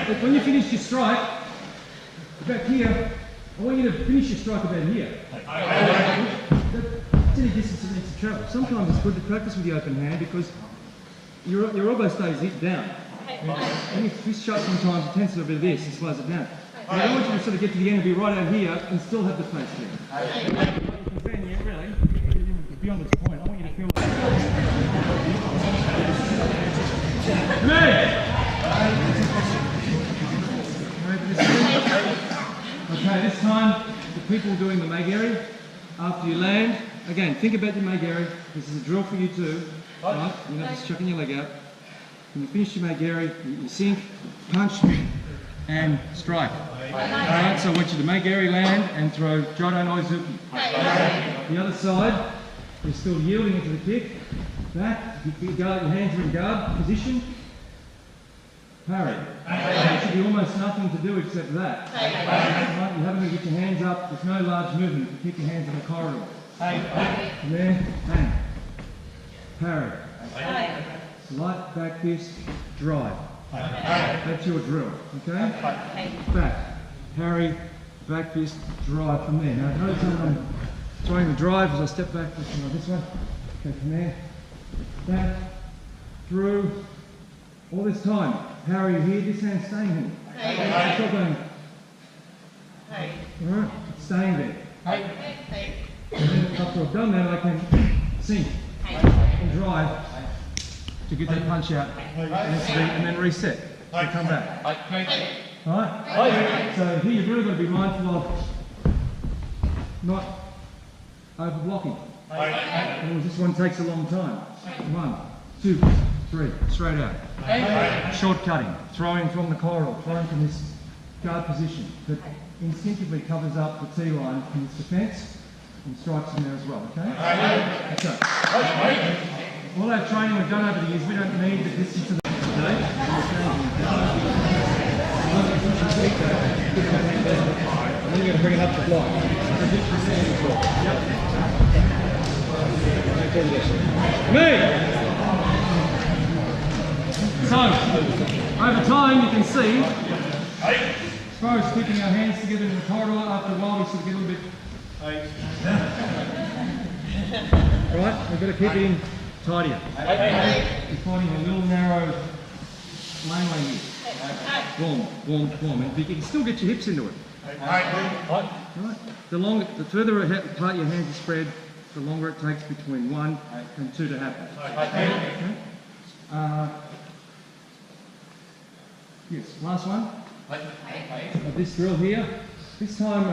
when you finish your strike, back here, I want you to finish your strike about here. That's any distance it needs to travel. Sometimes it's good to practice with the open hand because your elbow stays down. When you fist shut sometimes, it tends to do a bit of this and slows it down. But I don't want you to sort of get to the end and be right out here and still have the face there. Then, yeah, really, beyond its point, I want you to feel like... Okay, this time, the people doing the Magari, after you land, again, think about your Magari. This is a drill for you too. Right? You're not just chucking your leg out. When you finish your Magari, you sink, punch, and strike. Alright, so I want you to Magari land and throw Jodo Noizuki. The other side, you're still yielding into the kick. Back, your hands are in guard position. Parry. There should be almost nothing to do except that. Right, you haven't got to get your hands up, there's no large movement. You keep your hands in the corridor. And then, bang. Parry. Light back fist, drive. That's your drill, okay? Back, parry, back fist, drive from there. Now notice how I'm throwing the drive as I step back this way. Okay, from there, back, through, all this time. Parry here, this hand's staying here. It's not going. Alright, it's staying there. And then after I've done that, I can sink and drive to get that punch out and then reset and come back. Alright? So here you've really got to be mindful of not over blocking. Because this one takes a long time. 1, 2, 3, straight out. Short cutting, throwing from the corridor, throwing from this guard position that instinctively covers up the T-line in its defence and strikes in there as well, okay? Okay. All that training we've done over the years, we don't need the distance of the today. And then you're going to bring it up to block. Me! So, over time you can see, as far as keeping our hands together in the corridor, after a while we sort of get a little bit... Right, we've got to keep it in tidier. You're finding a little narrow laneway here. Boom, boom, boom. And you can still get your hips into it. Right. The further apart your hands are spread, the longer it takes between 1 and 2 to happen. Okay. Yes, last one. This drill here. This time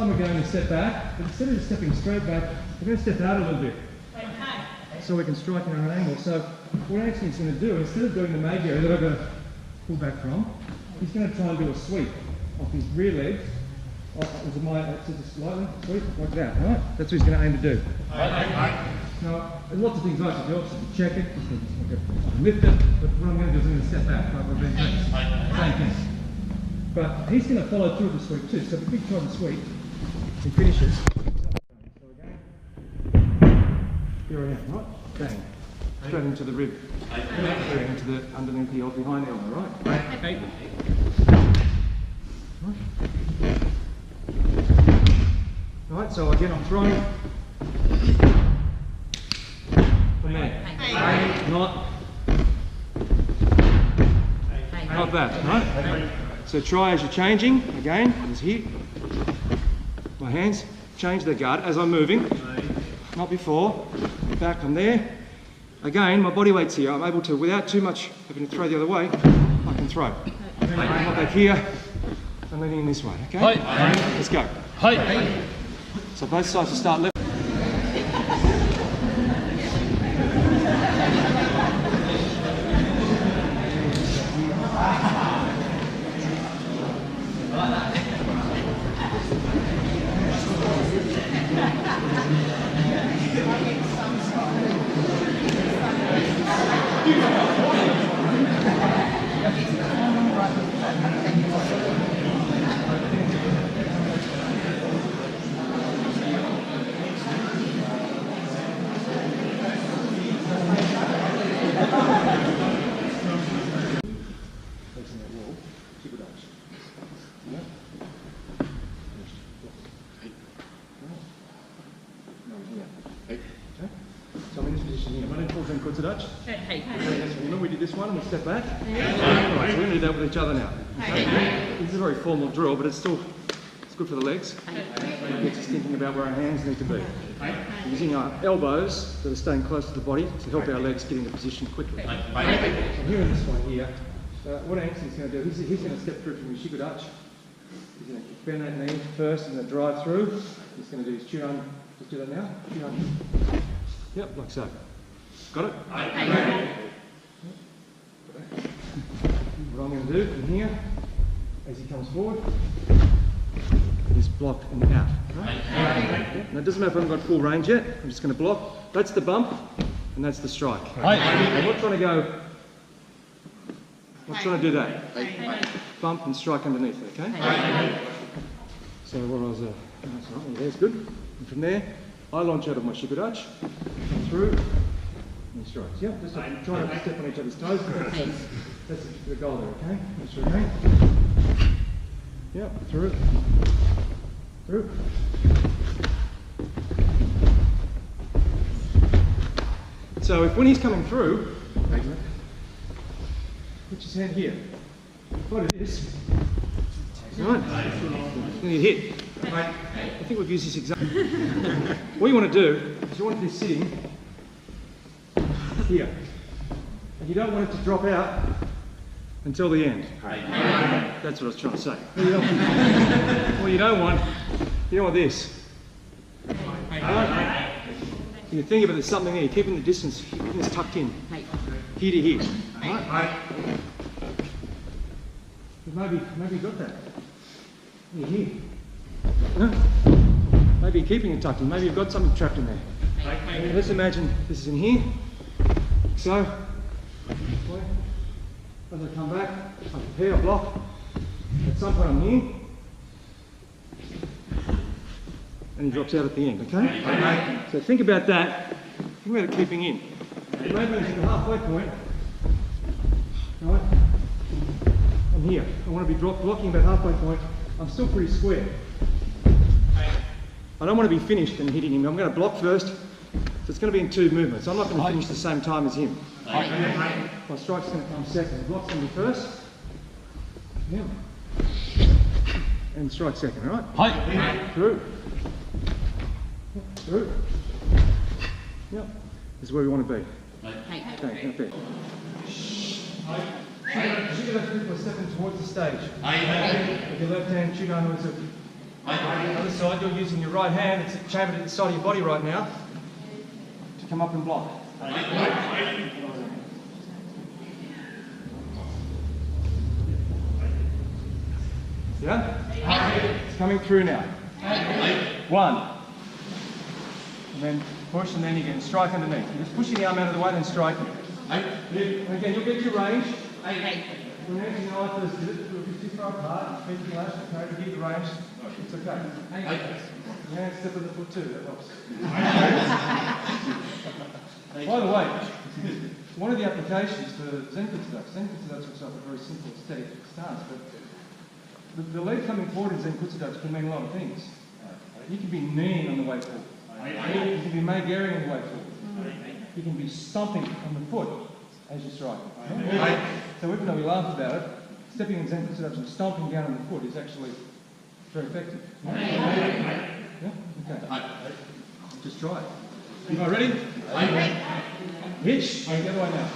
we're going to step back, but instead of stepping straight back, we're going to step out a little bit. So we can strike in our own angle. So what Antonie's going to do, instead of doing the Magari that I've got to pull back from, he's going to try and do a sweep off his rear leg. Just slightly, sweep, like that, right? That's what he's going to aim to do. Now, there's lots of things I can do. I can check it, I can lift it, but what I'm going to do is I'm going to step back, like I've been doing. Same thing. But he's going to follow through the sweep too. So if we try the sweep, he finishes. So again, here I am, right? Bang. Straight into the rib. Straight into the underneath the behind the elbow, right? Okay. Right, so again I'm throwing from there. Not that, right? So try as you're changing, again, is here. My hands change their guard as I'm moving. Not before. Back from there. Again, my body weight's here. I'm able to, without too much having to throw the other way, I can throw. I'm back here. I'm leaning in this way, okay? Let's go. So both sides will start left. here. My name is Zen Dutch. Hey. Remember we did this one and we step back? Yeah. Alright, so we're going to do that with each other now. Okay? This is a very formal drill, but it's good for the legs. It gets us thinking about where our hands need to be. Using our elbows that are staying close to the body to help our legs get into position quickly. So here in this one here, what Antonie's going to do, he's going to step through from his Dutch. He's going to bend that knee first and then drive through. He's going to do his Shihan. Just do that now. Shihan. Yep, like so. Got it? What I'm going to do from here, as he comes forward, is block and out. Right? Now it doesn't matter if I haven't got full range yet. I'm just going to block. That's the bump, and that's the strike. I'm not trying to go. I'm not trying to do that. Bump and strike underneath. Okay. So what I was, that's right. There's good. And from there, I launch out of my Dutch, come through, and strikes. Yep. Just trying to step on each other's toes. That's the goal there. Okay. Make sure again. Yep. Through. So if when he's coming through, put your hand here. What it is, right? Then you hit. I think we've used this example. What you want to do is you want to be sitting here, and you don't want it to drop out until the end. That's what I was trying to say. Well, you don't want this. You think about there's something there, you're keeping the distance, keeping this tucked in, here to here. Right? Maybe you got that. You're here. Maybe you're keeping it tucked in, maybe you've got something trapped in there. Let's imagine this is in here. So, as I come back, I prepare a block. At some point I'm here. And he drops out at the end, okay? So think about that. Think about it keeping in. Maybe at the halfway point, right? I'm here. I want to be blocking about halfway point. I'm still pretty square. I don't want to be finished and hitting him. I'm going to block first. So it's going to be in two movements. I'm not going to finish the same time as him. My strike's going to come second. The block's going to be first. Yeah. And strike second, all right? Through. Through. Yep. This is where we want to be. Okay, not there. Shoot your left foot by stepping towards the stage. With your left hand, shoot onwards. On the other side, you're using your right hand. It's chambered at the side of your body right now to come up and block. Yeah? It's coming through now. One. And then push, and then you can strike underneath. You're just pushing the arm out of the way, then striking. And again, you'll get your range. When you're using the eye first, you'll be too far apart. Feet can lash, okay, to get the range. It's okay. Yeah, step of the foot too, that helps. By the way, one of the applications for Zen Kutsudachi looks like a very simple static stance, but the leg coming forward in Zen Kutsudachi can mean a lot of things. You can be kneeing on the way forward. You can be Maigari on the way forward. You can be stomping on the foot as you strike. So even though we laugh about it, stepping in Zen Kutsudachi and stomping down on the foot is actually very effective. Yeah? Okay. Just try it. You guys ready? Hitch. Get away now.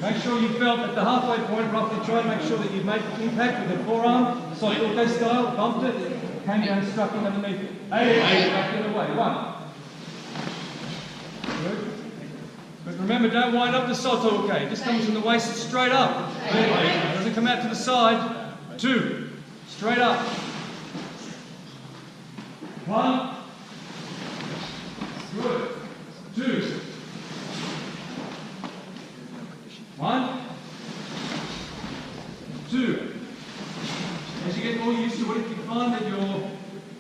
Make sure you felt at the halfway point, roughly try and make sure that you make impact with the forearm, Sotoke style, bumped it, came down, struck in underneath it. Back the other way. One. Good. But remember, don't wind up the Sotoke. It just comes from the waist straight up. It doesn't come out to the side. Two. Straight up. One. Good. Two. One. Two. As you get more used to it, if you find that your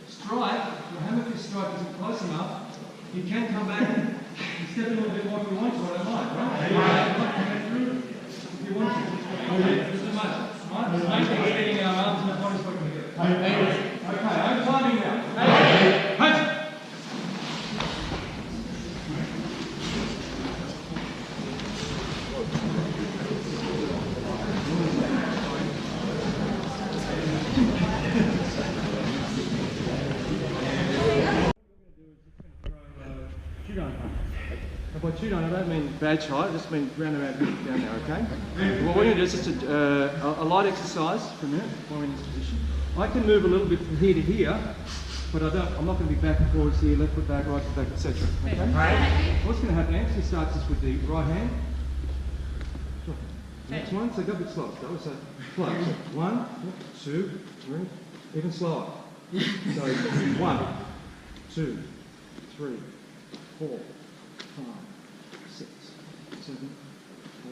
strike, your hammer fist strike isn't close enough, you can come back and step in a little bit more if you want to, I don't mind, right? If you want to. It doesn't matter. Right? There's no thing getting our arms and our bodies working together. Okay, I'm climbing now. Punch! By two down, I don't mean badge height, I just mean round about here, down there, okay? What we're going to do is just a light exercise for a minute while we're in this position. I can move a little bit from here to here, but I'm not going to be back and forwards here, left foot back, right foot back, etc. Okay? What's going to happen, Anthony starts this with the right hand. Next one, so go a bit slow. So flow. So 1, 2, 3, even slower. So 1, 2, 3, 4, 5, 6, 7,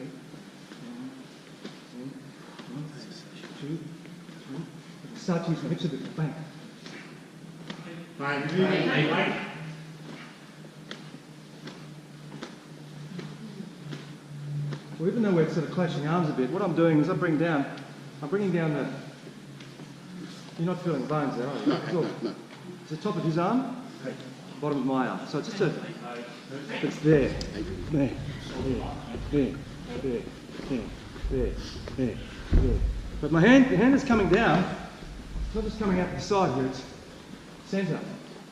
8, 9, 10, 1, 2, 3. Start to use my hips a bit. Bang. Well, even though we're sort of clashing arms a bit, what I'm doing is I'm bringing down the. You're not feeling the bones there, are you? Cool. It's the top of his arm, bottom of my arm. So it's just it's there, there, there. But the hand is coming down. It's not just coming out the side here. It's centre.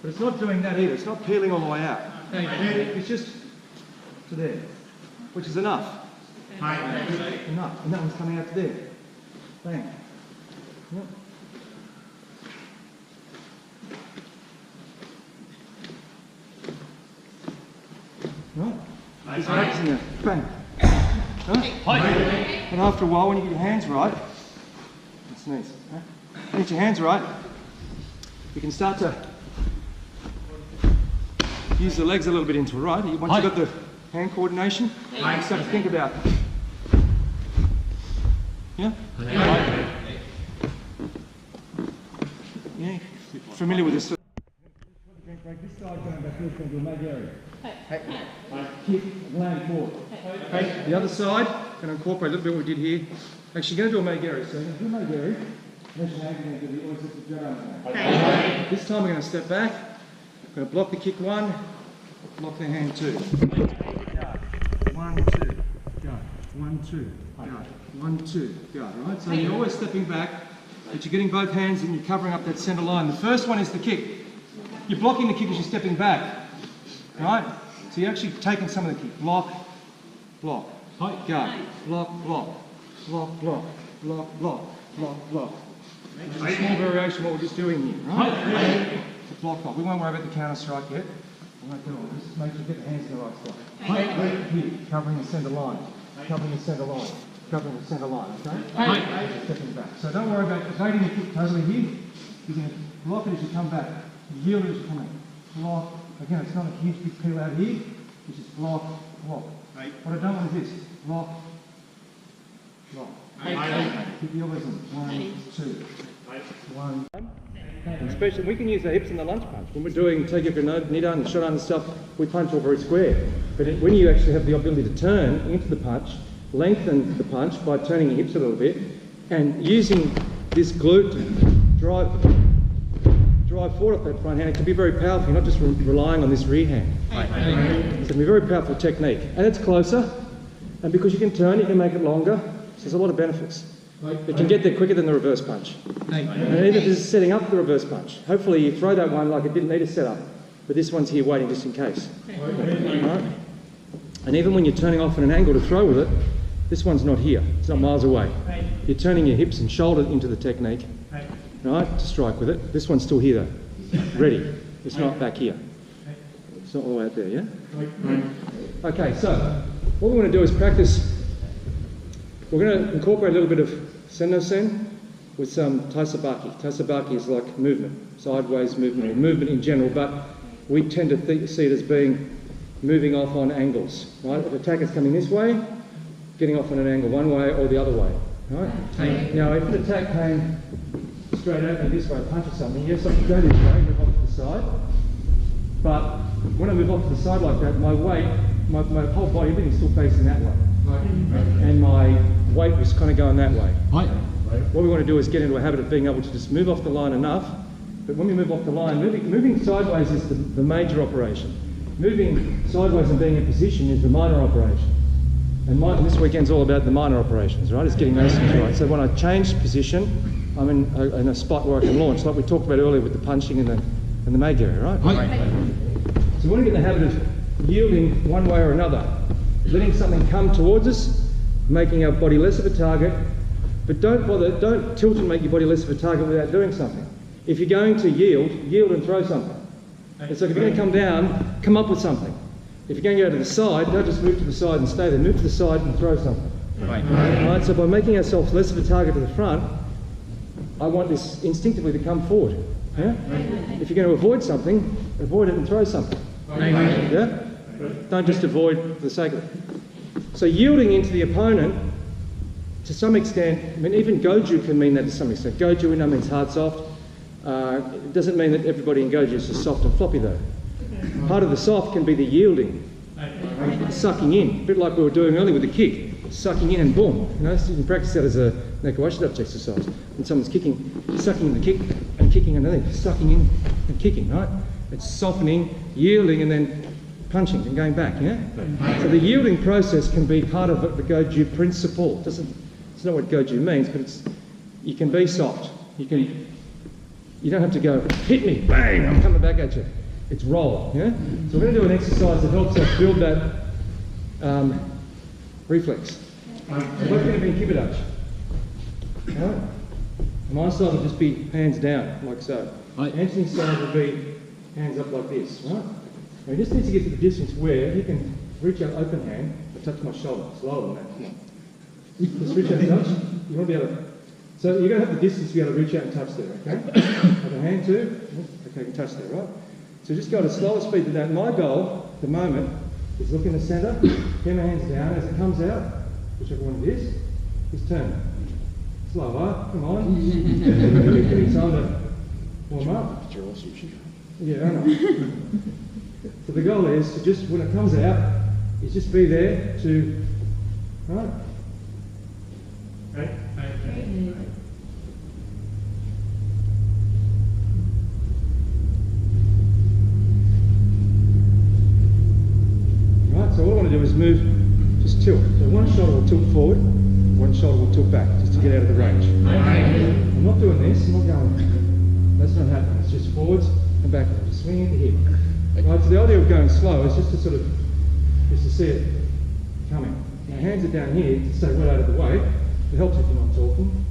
But it's not doing that either. It's not peeling all the way out. It's just to there, which is enough. Enough. And that one's coming out to there. Bang. Yep. Right. Just practicing there. Bang. Right. And after a while, when you get your hands right, sneeze. When you get your hands right, you can start to use the legs a little bit into it, right? Once you've got the hand coordination, you can start to think about it. Yeah? Yeah? Familiar with this? Break this side going back here, going to a mag area. Kick, land forward. The other side, going to incorporate a little bit what we did here. Actually, going to do a mag area. So, do a mag area. This time we're going to step back. I'm going to block the kick 1, block the hand 2. 1, 2, go. 1, 2, go. 1, 2, go. Right? So you're always stepping back, but you're getting both hands and you're covering up that centre line. The first one is the kick. You're blocking the kick as you're stepping back. Right? So you're actually taking some of the kick. Block, block, go. Block, block, block, block, block, block, block, block. It's a small variation of what we're just doing here, right? It's a block block. We won't worry about the counter strike yet. We won't do all this. Just make sure you get the hands in the right spot. Here, covering the centre line. Covering the centre line. Covering the centre line, okay? Stepping back. So don't worry about evading the kick totally here. You're going to block it as you come back. Yield it as you come in. Block. Again, it's not a huge big peel out here. It's just block, block. What I don't want is this. Block, block. Keep the elbows in. 1, 2, 1. And especially, we can use the hips in the lunge punch. When we're doing take your knee down and shot on and stuff, we punch all very square. But when you actually have the ability to turn into the punch, lengthen the punch by turning your hips a little bit, and using this glute to drive forward off that front hand, it can be very powerful. You're not just relying on this rear hand. It's going to be a very powerful technique. And it's closer, and because you can turn, you can make it longer. So there's a lot of benefits. It can get there quicker than the reverse punch. And even if this is setting up the reverse punch, hopefully you throw that one like it didn't need a setup, but this one's here waiting just in case. Right? And even when you're turning off at an angle to throw with it, this one's not here. It's not miles away. You're turning your hips and shoulder into the technique, right, to strike with it. This one's still here though, ready. It's not back here. It's not all the way out there, yeah? Okay, so what we want to do is practice. We're going to incorporate a little bit of sen-no-sen with some taisabaki. Taisabaki is like movement, sideways movement, or movement in general, but we tend to see it as being moving off on angles, right? If the attacker's coming this way, getting off on an angle one way or the other way, right? Now, if the attack came straight at me this way, punch or something, yes, I can go this way, move off to the side, but when I move off to the side like that, my weight, my whole body, everything's still facing that way. And my weight was kind of going that way. What we want to do is get into a habit of being able to just move off the line enough, but when we move off the line, moving sideways is the major operation. Moving sideways and being in position is the minor operation. And this weekend's all about the minor operations, right? It's getting those things right. So when I change position, I'm in a spot where I can launch, like we talked about earlier with the punching and the mag area, right? So we want to get in the habit of yielding one way or another, letting something come towards us, making our body less of a target, but don't tilt and make your body less of a target without doing something. If you're going to yield and throw something. It's like if you're going to come down, come up with something. If you're going to go to the side, don't just move to the side and stay there. Move to the side and throw something. Right, so by making ourselves less of a target to the front, I want this instinctively to come forward. Yeah? If you're going to avoid something, avoid it and throw something. Yeah? Don't just avoid for the sake of it. So yielding into the opponent, to some extent, I mean, even goju can mean that to some extent. Goju in means hard soft. It doesn't mean that everybody in goju is just soft and floppy though. Part of the soft can be the yielding, sucking in, a bit like we were doing earlier with the kick, sucking in and boom. You know, so you can practice that as a Nekawashidapchi exercise. When someone's kicking, sucking the kick and kicking underneath, sucking in and kicking, right? It's softening, yielding, and then punching and going back, yeah? So the yielding process can be part of the goju principle. It's not what goju means, but you can be soft. You don't have to go, hit me, bang, I'm coming back at you. It's roll, yeah? So we're going to do an exercise that helps us build that reflex. We're both going to be in kibidachi. Right? My side will just be hands down, like so. Antonie's side will be hands up like this, right? Now he just needs to get to the distance where he can reach out open hand and touch my shoulder. It's lower than that, come on. Just reach out and touch. You want to be able to... So you're going to have the distance to be able to reach out and touch there, okay? Have a hand too. Okay, you can touch there, right? So just go at a slower speed than that. My goal at the moment is look in the centre, get my hands down. As it comes out, whichever one it is turn. Slower, come on. Give me time to warm up. Yeah, I know. So the goal is to just, when it comes out, is just be there to, right? Right. So all I want to do is move, just tilt. So one shoulder will tilt forward, one shoulder will tilt back, just to get out of the range. I'm not doing this, I'm not going, that's not happening. It's just forwards and backwards, just swinging the hip. Right, so the idea of going slow is just to sort of, just to see it coming. My hands are down here to stay well out of the way. It helps if you're not talking.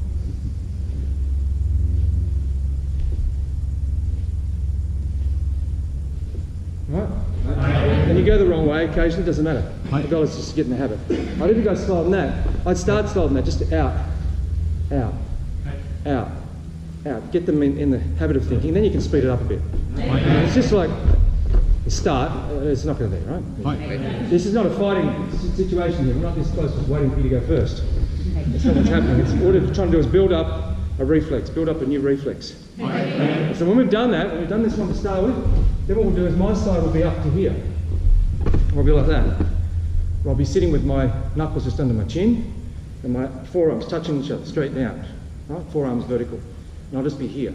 Right? And you go the wrong way occasionally, it doesn't matter. The goal is just to get in the habit. I'd even go slower than that. I'd start slower than that, just out, out, out, out. Get them in the habit of thinking, then you can speed it up a bit. It's just like the start, it's not going to be, right? This is not a fighting situation here. We're not this close to waiting for you to go first. That's not what's happening. It's what we're trying to do is build up a reflex, build up a new reflex. So when we've done that, when we've done this one to start with, then what we'll do is my side will be up to here. I'll be like that. I'll be sitting with my knuckles just under my chin and my forearms touching each other, straight down. Right? Forearms vertical. And I'll just be here.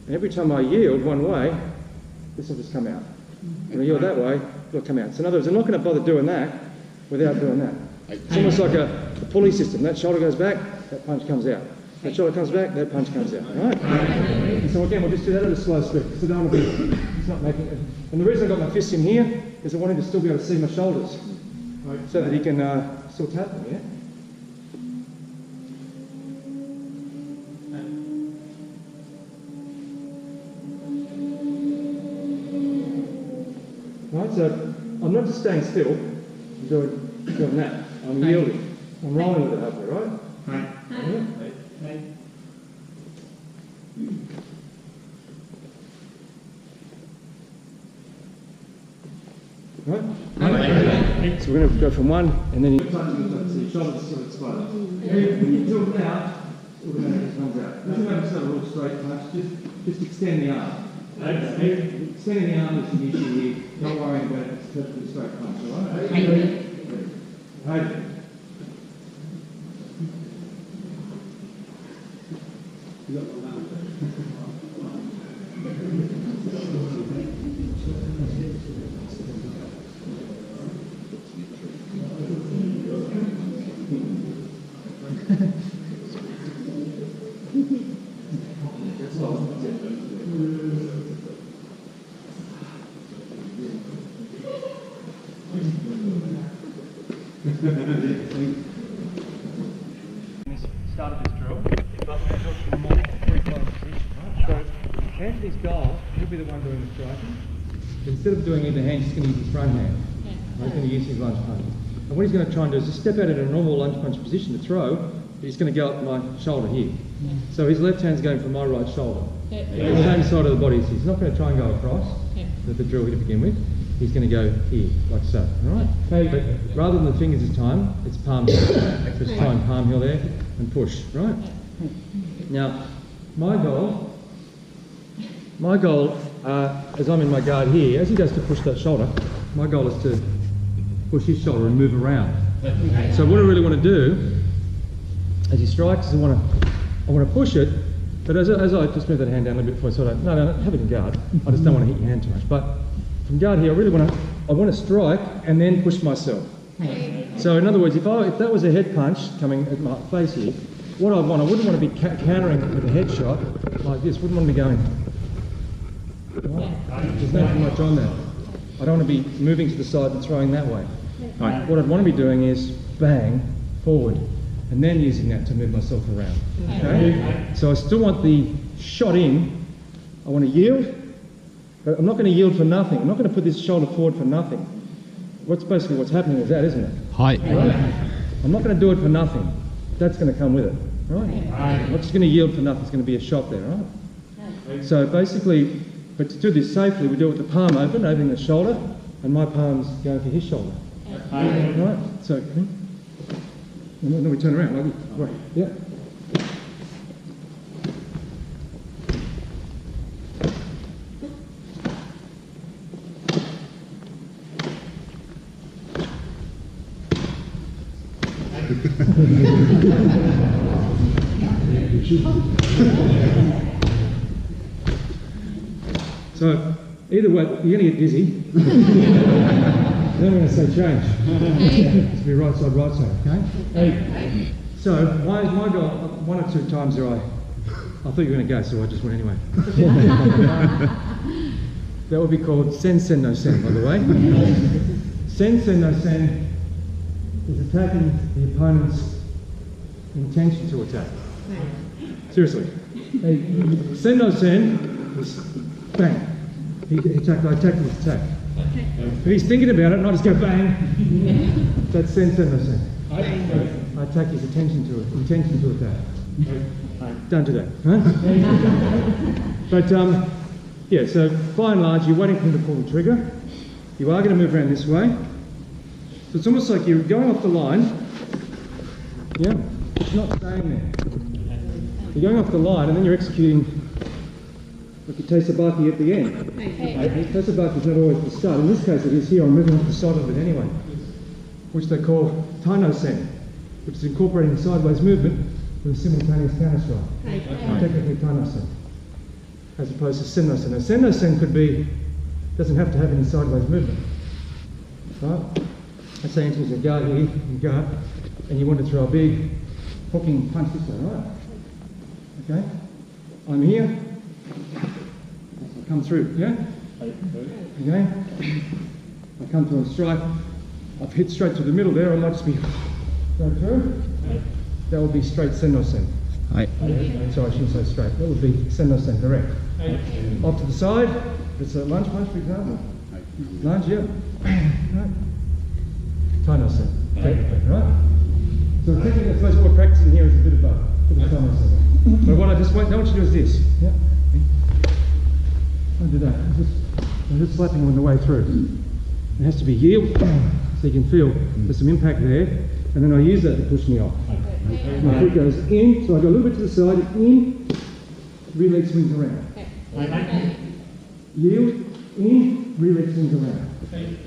And every time I yield one way, this will just come out. When I yield that way, it'll come out. So in other words, I'm not going to bother doing that without doing that. It's almost like a pulley system. That shoulder goes back, that punch comes out. That shoulder comes back, that punch comes out. Right? And so again, we'll just do that at a slow speed. So I don't want to be, it's not making it. And the reason I got my fists in here is I wanted to still be able to see my shoulders, right? So that he can still tap them, yeah? Right, so I'm not just staying still, I'm doing that. I'm yielding. I'm rolling with it up there, right? Right. Yeah. Right? So we're going to go from one and then you touch your shoulders still exposed. When you tilt it out, it automatically comes out. Doesn't matter if it's not a real straight punch, just extend the arm. Okay. Extending the arm is the issue here. Don't worry about it, it's a perfectly straight punch, alright? Right. You got one arm. Started this drill, but we're talking a more free-flowing position, right? So Anthony's goal, he'll be the one doing the striking. Instead of doing either hand, he's going to use his front hand. He's going to use his lunge punch. And what he's going to try and do is just step out in a normal lunge punch position to throw, but he's going to go up my shoulder here. So his left hand's going for my right shoulder. The same side of the body as his. He's not going to try and go across the drill to begin with. He's going to go here, like so. Alright? But rather than the fingers this time, it's palm heel. Just try and palm heel there and push, right? Now, my goal, as I'm in my guard here, as he goes to push that shoulder, my goal is to push his shoulder and move around. So what I really want to do, as he strikes, I want to push it, but as I just move that hand down a little bit before I sort of, no, have it in guard. I just don't want to hit your hand too much. But from guard here, I want to strike and then push myself. So in other words, if that was a head punch coming at my face here, I wouldn't want to be countering it with a head shot like this. Wouldn't want to be going. There's nothing much on that. I don't want to be moving to the side and throwing that way. Right. What I'd want to be doing is bang forward, and then using that to move myself around. Okay? So I still want the shot in. I want to yield, but I'm not going to yield for nothing. I'm not going to put this shoulder forward for nothing. What's happening is that, isn't it? Hi. Right? I'm not going to do it for nothing. That's going to come with it. Right? I'm not just going to yield for nothing. It's going to be a shot there, right? So basically, but to do this safely, we do it with the palm open, opening the shoulder, and my palm's going for his shoulder. Right? So, and then we turn around like this. Right. Yeah. So, either way, you're going to get dizzy. Then I'm going to say change. It's be right side, okay? So, my goal, one or two times there I thought you were going to go, so I just went anyway. That would be called Sensei no Sen, by the way. Sensei no Sen is attacking the opponent's intention to attack. Seriously. Sen no Sen is bang. I attack his attack. If he's thinking about it, and I just go bang, that's Sensei no Sen. I attack his intention to attack. Don't do that. Huh? But yeah, so by and large, you're waiting for him to pull the trigger. You are going to move around this way. So it's almost like you're going off the line. Yeah, it's not staying there. You're going off the line, and then you're executing like a Tesabaki at the end. Tesabaki is not always the start. In this case, it is here. I'm moving off the side of it anyway, which they call Taino Sen, which is incorporating sideways movement with a simultaneous counter strike. Technically Taino Sen, as opposed to Sen no Sen. Now, Sen no Sen doesn't have to have any sideways movement. Right? Let's say into a guard here, and you want to throw a big hooking punch this way, right? Okay? I'm here. I come through, yeah? Okay? I come through and strike. I've hit straight through the middle there. I might just be going through. That would be straight Sen no Sen. Sorry, I shouldn't say straight. That would be Sen no Sen, direct. Off to the side. It's a lunge punch, for example. Lunge, yeah. Right. Taino Sen. Technically, right? So technically, I suppose what we're practicing here is a bit of both. Taino Sen. But what I just want you to do is this. Yeah. Don't do that. I'm just slapping on the way through. It has to be yield, so you can feel there's some impact there, and then I use that to push me off. My foot goes in, so I go a little bit to the side, in, rear leg swings around. Yield, in, rear leg swings around. Okay?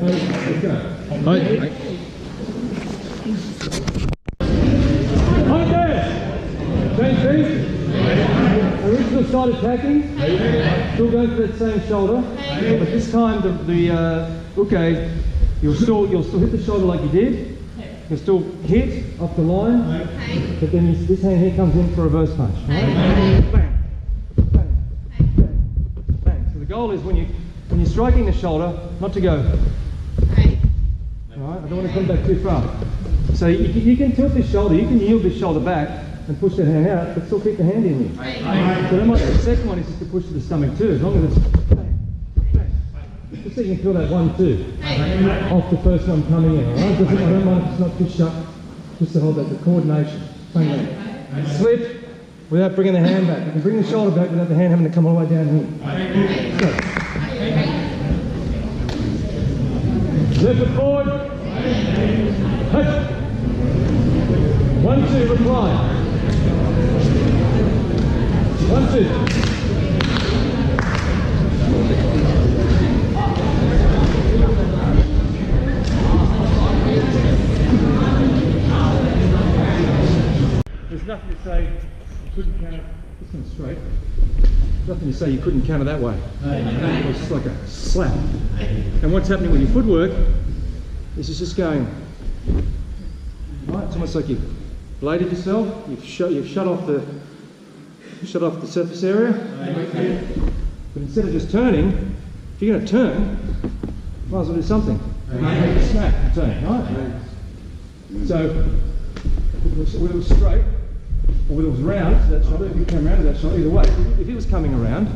Let's go. Same thing. Original side attacking. Still going for that same shoulder. But this time okay, you'll still hit the shoulder like you did. You'll still hit off the line. But then this hand here comes in for a reverse punch. Right? Bang. Bang. Bang. Bang. So the goal is when you're striking the shoulder, not to go. Right? Alright, I don't want to come back too far. So you can tilt this shoulder, you can yield this shoulder back and push the hand out, but still keep the hand in here. So that might, the second one is just to push to the stomach too, as long as it's bang, bang. Just so you can feel that 1-2 off the first one coming in. Alright, I don't mind if it's not too shut, just to hold that, the coordination. Bang, bang. Slip without bringing the hand back. You can bring the shoulder back without the hand having to come all the way down here. So. Slip it forward. Hey. 1-2, reply. 1-2. There's nothing to say you couldn't counter this one straight. Nothing to say you couldn't counter that way. It's just like a slap. And what's happening with your footwork is it's just going. Right, it's almost like you've bladed yourself. You've shut off the surface area. But instead of just turning, if you're going to turn, might as well do something. Smack and turn. Right. So whether it was straight or whether it was round to that shoulder, if you came around to that shoulder, either way, if it was coming around,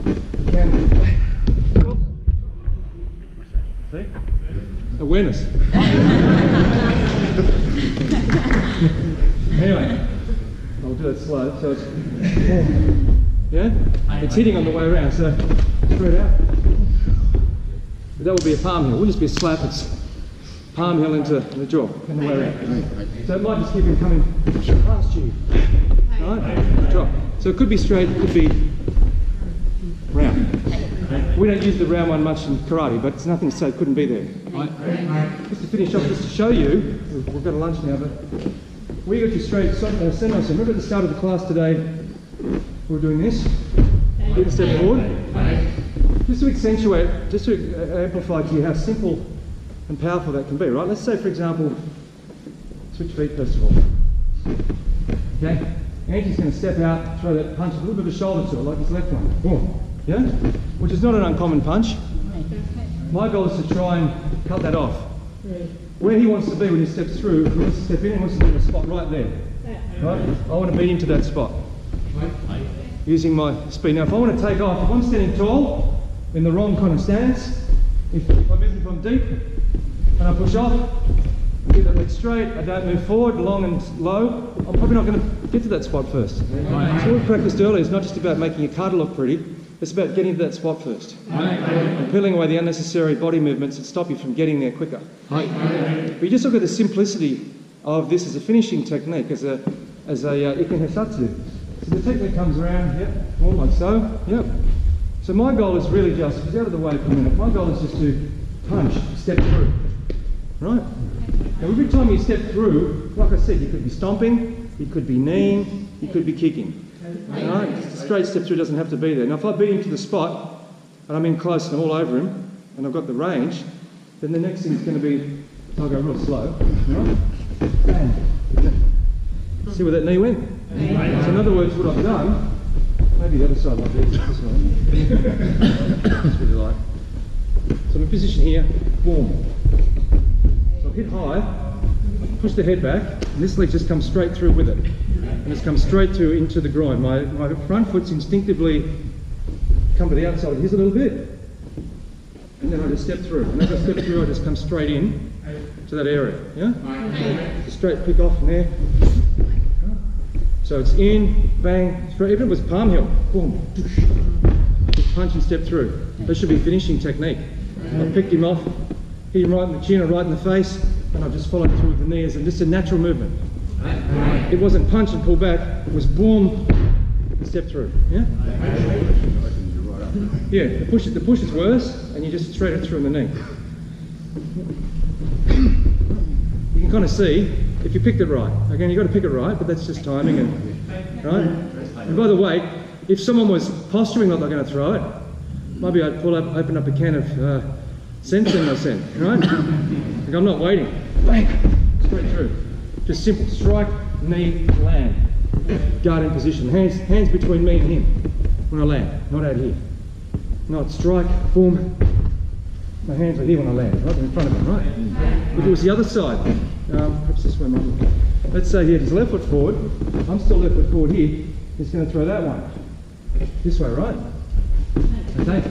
you can. See? Awareness. Anyway, I'll do it slow. So it's, yeah, it's hitting on the way around. So straight out. But that would be a palm heel. It wouldn't just be a slap. It's palm heel into the jaw and the way around. So it might just keep him coming past you. Right? Drop. So it could be straight. It could be round. We don't use the round one much in karate, but it's nothing to say it couldn't be there. Right. Just to finish off, just to show you, we've got a lunch now, but we got you straight send. Remember at the start of the class today, we were doing this. Take a step forward. Just to accentuate, just to amplify to you how simple and powerful that can be, right? Let's say, for example, switch feet first of all. Okay? Angie's going to step out, throw that punch, a little bit of a shoulder to it, like this left one. Boom. Yeah? Which is not an uncommon punch. My goal is to try and cut that off. Where he wants to be when he steps through, he wants to step in, he wants to be in a spot right there. Right? I want to beat him to that spot. Using my speed. Now if I want to take off, if I'm standing tall, in the wrong kind of stance, if I'm deep, and I push off, get that leg straight, I don't move forward, long and low, I'm probably not going to get to that spot first. So what we practiced earlier is not just about making your kata look pretty, it's about getting to that spot first. And peeling away the unnecessary body movements that stop you from getting there quicker. But you just look at the simplicity of this as a finishing technique, as a iken hesatsu. So the technique comes around, yep, more like so, yep. So my goal is really just, get out of the way for a minute, my goal is just to punch, step through. Right? Now every time you step through, like I said, you could be stomping, you could be kneeing, you could be kicking. Right? Just a straight step through doesn't have to be there. Now if I beat him to the spot, and I'm in close and I'm all over him, and I've got the range, then the next thing is going to be, I'll go real slow. Right? Bang. See where that knee went? So in other words, what I've done, maybe the other side like this, this one. That's what you like. So I'm in position here, boom. So I've hit high, push the head back, and this leg just comes straight through with it. And it's come straight through into the groin. My front foot's instinctively come to the outside of his a little bit. And then I just step through. And as I step through, I just come straight in to that area. Yeah? Just straight pick off from there. So it's in, bang, straight. Even if it was palm heel, boom, just punch and step through. That should be finishing technique. I picked him off, hit him right in the chin or right in the face, and I just followed through with the knees, and just a natural movement. It wasn't punch and pull back, it was boom and step through. Yeah? Yeah, the push is worse, and you just straight it through in the knee. You can kind of see if you picked it right. Again, you've got to pick it right, but that's just timing. And right? And by the way, if someone was posturing like they're going to throw it, maybe I'd open up a can of Sensei I sent, right? Like I'm not waiting. Bang! Straight through. Just simple. Strike, knee, land. Guard in position. Hands between me and him when I land, not out here. Not strike, boom, my hands are here when I land, right? They're in front of him, right? If it was the other side, perhaps this way might be. Let's say here, his left foot forward. I'm still left foot forward here. He's going to throw that one. This way, right? Okay.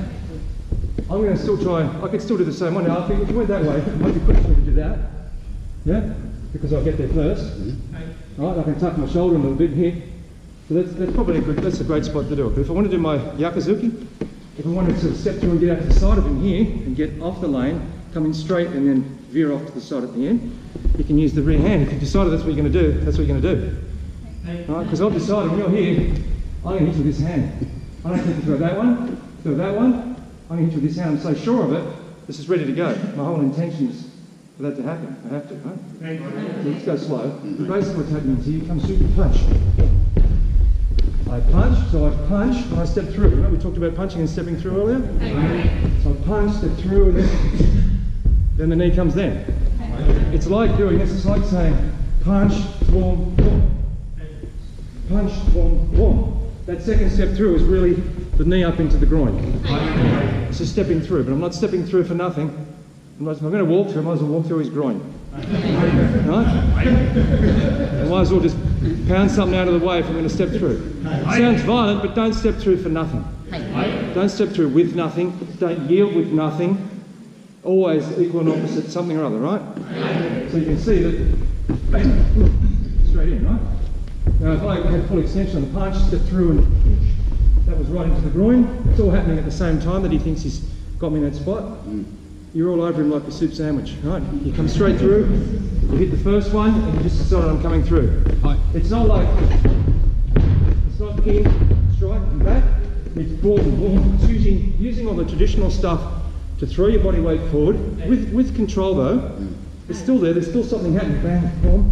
I'm going to still try, I could still do the same one. Now, I think if you went that way, it might be quicker for me to do that. Yeah? Because I'll get there first. Right, I can tuck my shoulder a little bit here. So that's probably that's a great spot to do it. But if I want to do my yakuzuki, if I wanted to step through and get out to the side of him here and get off the lane, come in straight and then veer off to the side at the end, you can use the rear hand. If you've decided that's what you're going to do, that's what you're going to do. Right? Because I've decided when you're here, I'm going to hit you with this hand. I don't think to throw that one, throw that one. I'm going to hit you with this hand. I'm so sure of it, this is ready to go. My whole intention is for that to happen. I have to, right? So let's go slow. Basically what's happening is here comes through the punch. I punch, so I punch when I step through. Remember we talked about punching and stepping through earlier? So I punch, step through, and then the knee comes then. It's like doing this, it's like saying punch, boom, boom. Punch, boom, boom. That second step through is really the knee up into the groin. It's just stepping through, but I'm not stepping through for nothing. If I'm going to walk through, I might as well walk through his groin. Right? I might as well just pound something out of the way if I'm going to step through. It sounds violent, but don't step through for nothing. Don't step through with nothing. Don't yield with nothing. Always equal and opposite something or other, right? So you can see that, bang, straight in, right? Now if I had full extension on the punch, step through and push, that was right into the groin. It's all happening at the same time that he thinks he's got me in that spot. You're all over him like a soup sandwich, right? You come straight through, you hit the first one, and you just decide I'm coming through. It's not like, it's not in, strike, and back. It's boom, boom. It's using all the traditional stuff to throw your body weight forward, with control though. It's still there, there's still something happening, bang, boom.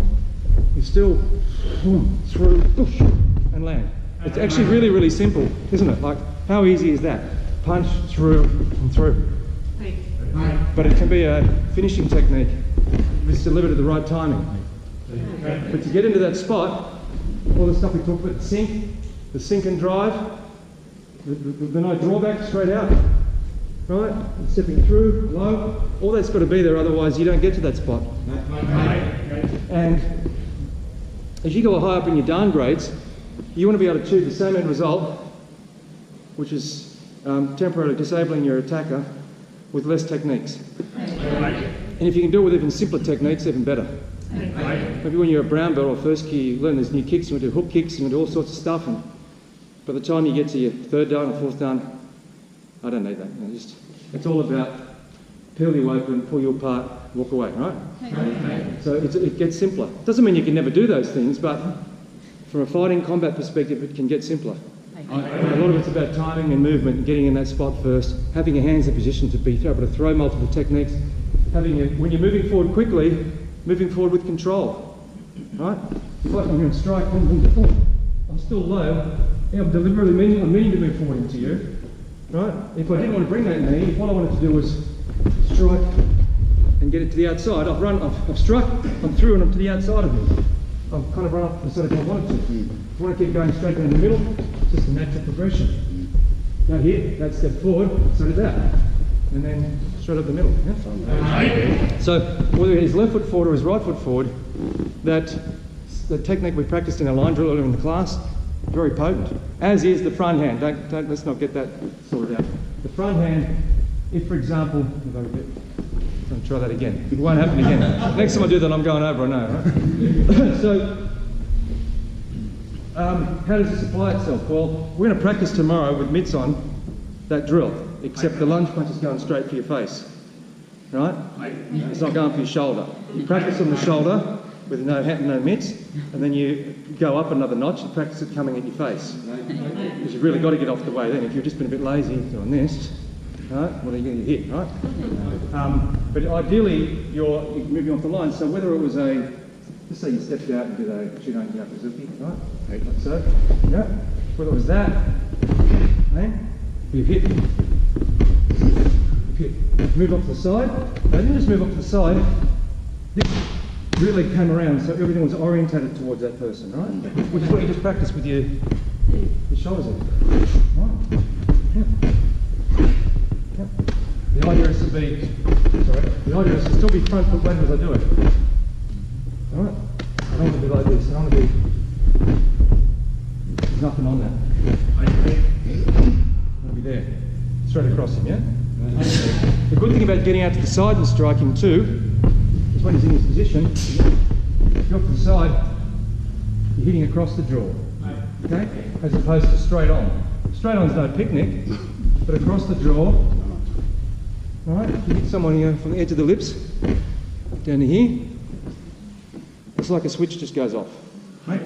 You still, boom, through, push, and land. It's actually really, really simple, isn't it? Like, how easy is that? Punch, through, and through. But it can be a finishing technique if it's delivered at the right timing. But to get into that spot, all the stuff we talked about, the sink and drive, the no drawback, straight out, right? Stepping through, low, all that's got to be there, otherwise you don't get to that spot. And as you go high up in your down grades, you want to be able to achieve the same end result, which is temporarily disabling your attacker with less techniques. And if you can do it with even simpler techniques, even better. Maybe when you're a brown belt or first key, you learn these new kicks, you want to do hook kicks, you want to do all sorts of stuff, and by the time you get to your third dan or fourth dan, I don't need that. It's all about peel you open, pull you apart, walk away, right? So it gets simpler. Doesn't mean you can never do those things, but from a fighting combat perspective, it can get simpler. A lot of it's about timing and movement and getting in that spot first, having your hands in position to be able to throw multiple techniques, when you're moving forward quickly, moving forward with control, right? Like I'm going to strike, I'm still low, I'm deliberately meaning to move forward into you, right? If I didn't want to bring that knee, if all I wanted to do was strike and get it to the outside, I've struck, I'm through and I'm to the outside of it. I've kind of run up the side if I wanted to. If you want to keep going straight down the middle, it's just a natural progression. Now here, that step forward, so did that. And then straight up the middle. Yeah? So whether it's left foot forward or his right foot forward, the technique we practiced in our line drill earlier in the class, very potent. As is the front hand. Let's not get that sorted out. The front hand, if for example, I'm try that again. It won't happen again. Next time I do that, I'm going over, I know, right? So, how does this apply itself? Well, we're going to practice tomorrow with mitts on that drill, except the lunge punch is going straight for your face, right? It's not going for your shoulder. You practice on the shoulder with no hat and no mitts, and then you go up another notch and practice it coming at your face. Because you've really got to get off the way then. If you've just been a bit lazy doing this, right? Well, you're going to get hit, right? But ideally, you're moving off the line. So whether it was just say you stepped out and did a Shihan yakuzuki, right? Like so, yeah. Whether it was that, okay? You've hit. Move off to the side. Now, didn't just move off to the side. This really came around, so everything was orientated towards that person, right? Which is what you just practiced with your shoulders in. Right? Yeah. The idea is to be, the idea is to still be front foot weighted as I do it. Alright? I don't want to be like this. I don't want to be, there's nothing on that. I want to be there. Straight across him, yeah? The good thing about getting out to the side and striking too, is when he's in this position, if you're off to the side, you're hitting across the jaw. Okay? As opposed to straight on. Straight on's no picnic, but across the jaw. Alright, you hit someone here from the edge of the lips, down to here. It's like a switch just goes off. Right?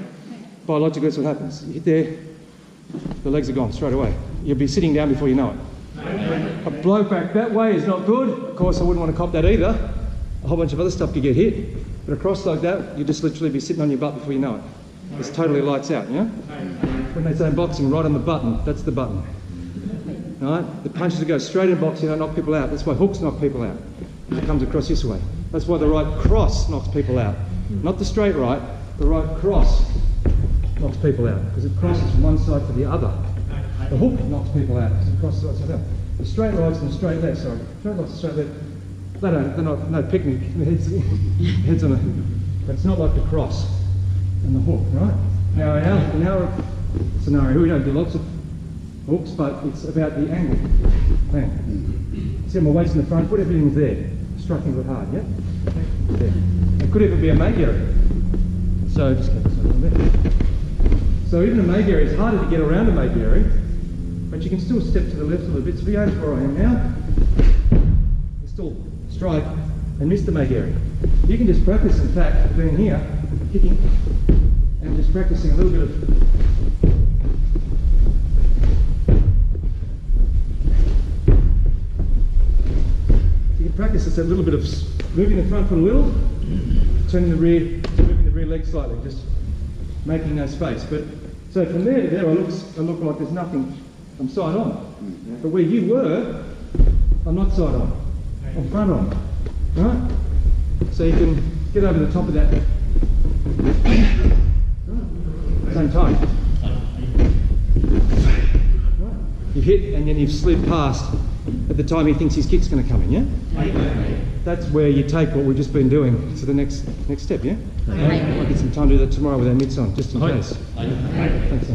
Biologically, that's what happens. You hit there, the legs are gone straight away. You'll be sitting down before you know it. A blow back that way is not good. Of course, I wouldn't want to cop that either. A whole bunch of other stuff could get hit. But across like that, you'll just literally be sitting on your butt before you know it. It's totally lights out, yeah? When they say boxing, right on the button, that's the button. Alright? The punches that go straight in boxing don't knock people out. That's why hooks knock people out. It comes across this way. That's why the right cross knocks people out. Not the straight right, the right cross knocks people out. Because it crosses from one side to the other. The hook knocks people out because it crosses right side to the other. The straight rights and the straight left, sorry. Straight rights and straight left, they're not no picnic. Heads on a, but it's not like the cross and the hook, right? Now in our scenario, we don't do lots of hooks, but it's about the angle. Bang. See my weight's in the front, put everything there. Striking it hard, yeah? There. It could even be a Magari. So just get this one there. So even a Magari, it's harder to get around a Magari, but you can still step to the left a little bit. So if you go to where I am now, you still strike and miss the Magari. You can just practice, in fact, being here, kicking, and just practicing a little bit of practice is a little bit of moving the front foot a little, turning the rear, moving the rear leg slightly, just making no space. But so from there to there, I look like there's nothing. I'm side on. But where you were, I'm not side on. I'm front on. Right? So you can get over the top of that. Same time. You've hit and then you've slid past at the time he thinks his kick's going to come in, yeah? That's where you take what we've just been doing to the next step, yeah? I might get some time to do that tomorrow with our mitts on, just in case. Thanks.